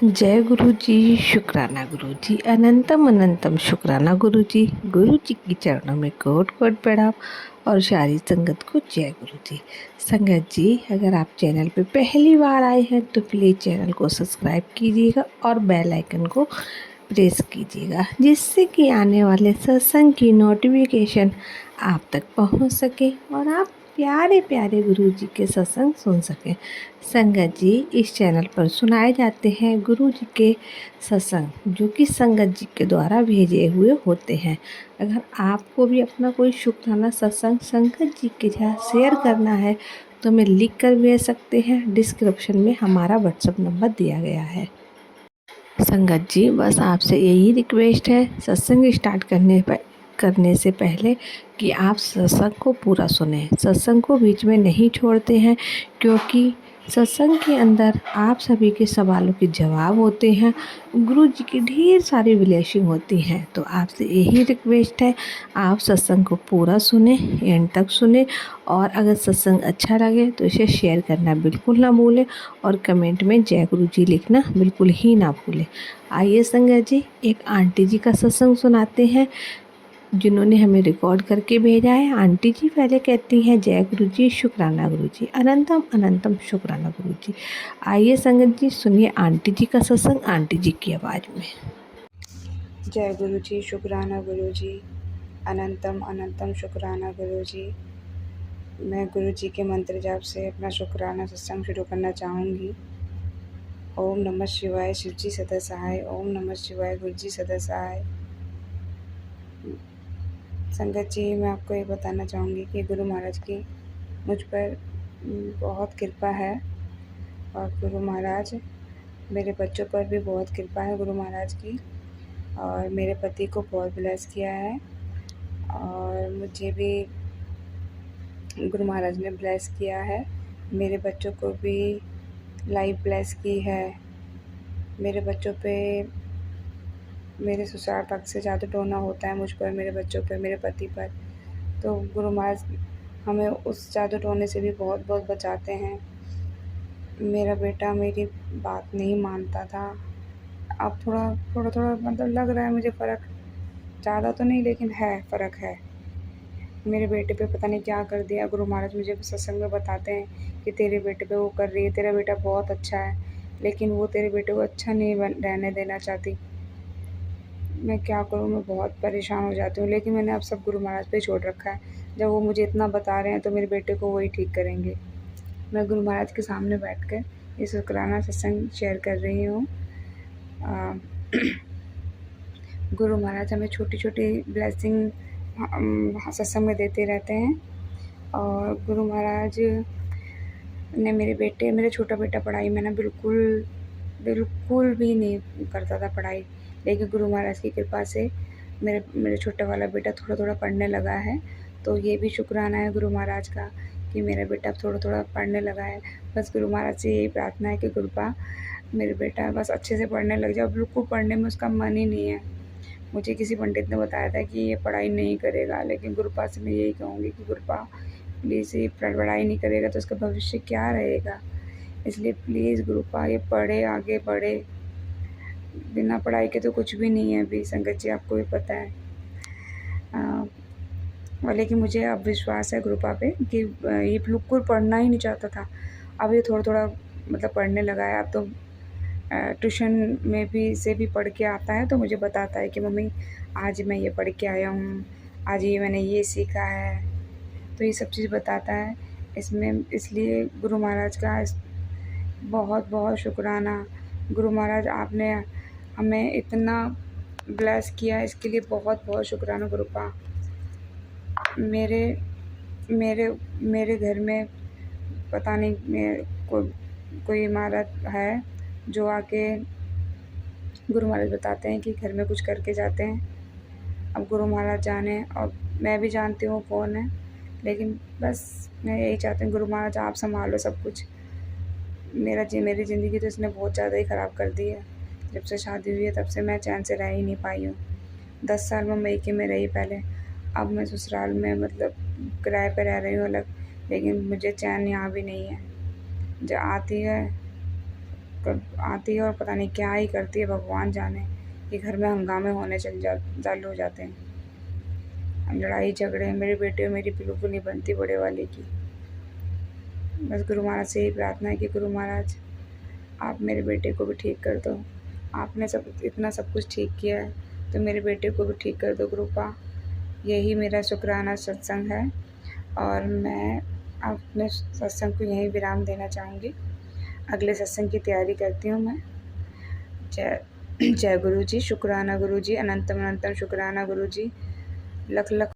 जय गुरु जी, शुक्राना गुरु जी, अनंतम अनंतम शुक्राना गुरु जी की चरणों में कोट कोट प्रणाम और सारी संगत को जय गुरु जी। संगत जी, अगर आप चैनल पे पहली बार आए हैं तो प्लीज़ चैनल को सब्सक्राइब कीजिएगा और बेल आइकन को प्रेस कीजिएगा, जिससे कि आने वाले सत्संग की नोटिफिकेशन आप तक पहुंच सके और आप प्यारे प्यारे गुरु जी के सत्संग सुन सकें। संगत जी, इस चैनल पर सुनाए जाते हैं गुरु जी के सत्संग, जो कि संगत जी के द्वारा भेजे हुए होते हैं। अगर आपको भी अपना कोई शुक्राना सत्संग संगत जी के साथ शेयर करना है तो हमें लिख कर भेज सकते हैं। डिस्क्रिप्शन में हमारा व्हाट्सएप नंबर दिया गया है। संगत जी, बस आपसे यही रिक्वेस्ट है सत्संग स्टार्ट करने से पहले कि आप सत्संग को पूरा सुने। सत्संग को बीच में नहीं छोड़ते हैं, क्योंकि सत्संग के अंदर आप सभी के सवालों के जवाब होते हैं। गुरु जी की ढेर सारी ब्लेसिंग होती हैं। तो आपसे यही रिक्वेस्ट है, आप सत्संग को पूरा सुने, एंड तक सुने, और अगर सत्संग अच्छा लगे तो इसे शेयर करना बिल्कुल ना भूलें और कमेंट में जय गुरु जी लिखना बिल्कुल ही ना भूलें। आइए संगत जी, एक आंटी जी का सत्संग सुनाते हैं, जिन्होंने हमें रिकॉर्ड करके भेजा है। आंटी जी पहले कहती हैं, जय गुरु जी, शुक्राना गुरु जी, अनंतम अनंतम शुक्राना गुरु जी। आइए संगत जी, सुनिए आंटी जी का सत्संग आंटी जी की आवाज़ में। जय गुरु जी, शुक्राना गुरु जी, अनंतम अनंतम शुक्राना गुरु जी। मैं गुरु जी के मंत्र जाप से अपना शुक्राना सत्संग शुरू करना चाहूँगी। ओम नमः शिवाय, शिव जी सदा सहाय। ओम नमः शिवाय, गुरु जी सदा सहाय। संगत जी, मैं आपको ये बताना चाहूँगी कि गुरु महाराज की मुझ पर बहुत कृपा है, और गुरु महाराज मेरे बच्चों पर भी बहुत कृपा है गुरु महाराज की, और मेरे पति को बहुत ब्लेस किया है, और मुझे भी गुरु महाराज ने ब्लेस किया है। मेरे बच्चों को भी लाइफ ब्लेस की है। मेरे बच्चों पे मेरे ससुराल पक्ष से जादू टोना होता है मुझ पर, मेरे बच्चों पर, मेरे पति पर। तो गुरु महाराज हमें उस जादू टोने से भी बहुत बहुत बचाते हैं। मेरा बेटा मेरी बात नहीं मानता था। अब थोड़ा थोड़ा थोड़ा मतलब लग रहा है मुझे फ़र्क, ज़्यादा तो नहीं लेकिन है, फ़र्क है। मेरे बेटे पे पता नहीं क्या कर दिया। गुरु महाराज मुझे सत्संग में बताते हैं कि तेरे बेटे पे वो कर रही है, तेरा बेटा बहुत अच्छा है, लेकिन वो तेरे बेटे को अच्छा नहीं रहने देना चाहती। मैं क्या करूँ, मैं बहुत परेशान हो जाती हूँ, लेकिन मैंने अब सब गुरु महाराज पे छोड़ रखा है। जब वो मुझे इतना बता रहे हैं तो मेरे बेटे को वही ठीक करेंगे। मैं गुरु महाराज के सामने बैठ कर ये शुक्राना सत्संग शेयर कर रही हूँ। गुरु महाराज हमें छोटी छोटी ब्लेसिंग सत्संग में देते रहते हैं। और गुरु महाराज ने मेरा छोटा बेटा पढ़ाई में ना बिल्कुल बिल्कुल भी नहीं करता था पढ़ाई, लेकिन गुरु महाराज की कृपा से मेरे छोटा वाला बेटा थोड़ा थोड़ा पढ़ने लगा है। तो ये भी शुक्राना है गुरु महाराज का कि मेरा बेटा अब थोड़ा थोड़ा पढ़ने लगा है। बस गुरु महाराज से यही प्रार्थना है कि कृपा मेरे बेटा बस अच्छे से पढ़ने लग जाए। बिल्कुल पढ़ने में उसका मन ही नहीं है। मुझे किसी पंडित ने बताया था कि ये पढ़ाई नहीं करेगा, लेकिन गुरुपा से मैं यही कहूँगी कि गुरुपा प्लीज़ ये पढ़ाई नहीं करेगा तो उसका भविष्य क्या रहेगा। इसलिए प्लीज़ गुरुपा ये पढ़े, आगे बढ़े। बिना पढ़ाई के तो कुछ भी नहीं है अभी, संगत जी आपको भी पता है। और लेकिन मुझे अब विश्वास है गुरुपा पे कि ये बिल्कुल पढ़ना ही नहीं चाहता था। अब ये थोड़ा थोड़ा मतलब पढ़ने लगा है। अब तो ट्यूशन में भी पढ़ के आता है, तो मुझे बताता है कि मम्मी आज मैं ये पढ़ के आया हूँ, आज ये मैंने ये सीखा है। तो ये सब चीज़ बताता है इसमें। इसलिए गुरु महाराज का बहुत बहुत शुक्राना। गुरु महाराज आपने हमें इतना ब्लेस किया, इसके लिए बहुत बहुत शुक्राना गुरुपा। मेरे मेरे मेरे घर में पता नहीं कोई इमारत है जो आके गुरु महाराज बताते हैं कि घर में कुछ करके जाते हैं। अब गुरु महाराज जाने, और मैं भी जानती हूँ कौन है, लेकिन बस मैं यही चाहती हूँ गुरु महाराज आप संभालो सब कुछ। मेरी ज़िंदगी तो इसने बहुत ज़्यादा ही ख़राब कर दी है। जब से शादी हुई है तब से मैं चैन से रह ही नहीं पाई हूँ। 10 साल मैं मैके में रही पहले, अब मैं ससुराल में मतलब किराए पे रह रही हूँ अलग, लेकिन मुझे चैन यहाँ भी नहीं है। जो आती है आती है और पता नहीं क्या ही करती है, भगवान जाने। कि घर में हंगामे होने चालू हो जाते हैं, लड़ाई झगड़े। मेरे बेटे और मेरी बिल्कुल नहीं बनती बड़े वाले की। बस गुरु महाराज से यही प्रार्थना है कि गुरु महाराज आप मेरे बेटे को भी ठीक कर दो। आपने इतना सब कुछ ठीक किया है तो मेरे बेटे को भी ठीक कर दो कृपा। यही मेरा शुक्राना सत्संग है और मैं अपने सत्संग को यहीं विराम देना चाहूँगी। अगले सत्संग की तैयारी करती हूँ मैं। जय जय गुरु जी। शुक्राना गुरु जी, अनंतम अनंतम शुक्राना गुरु जी। लख लख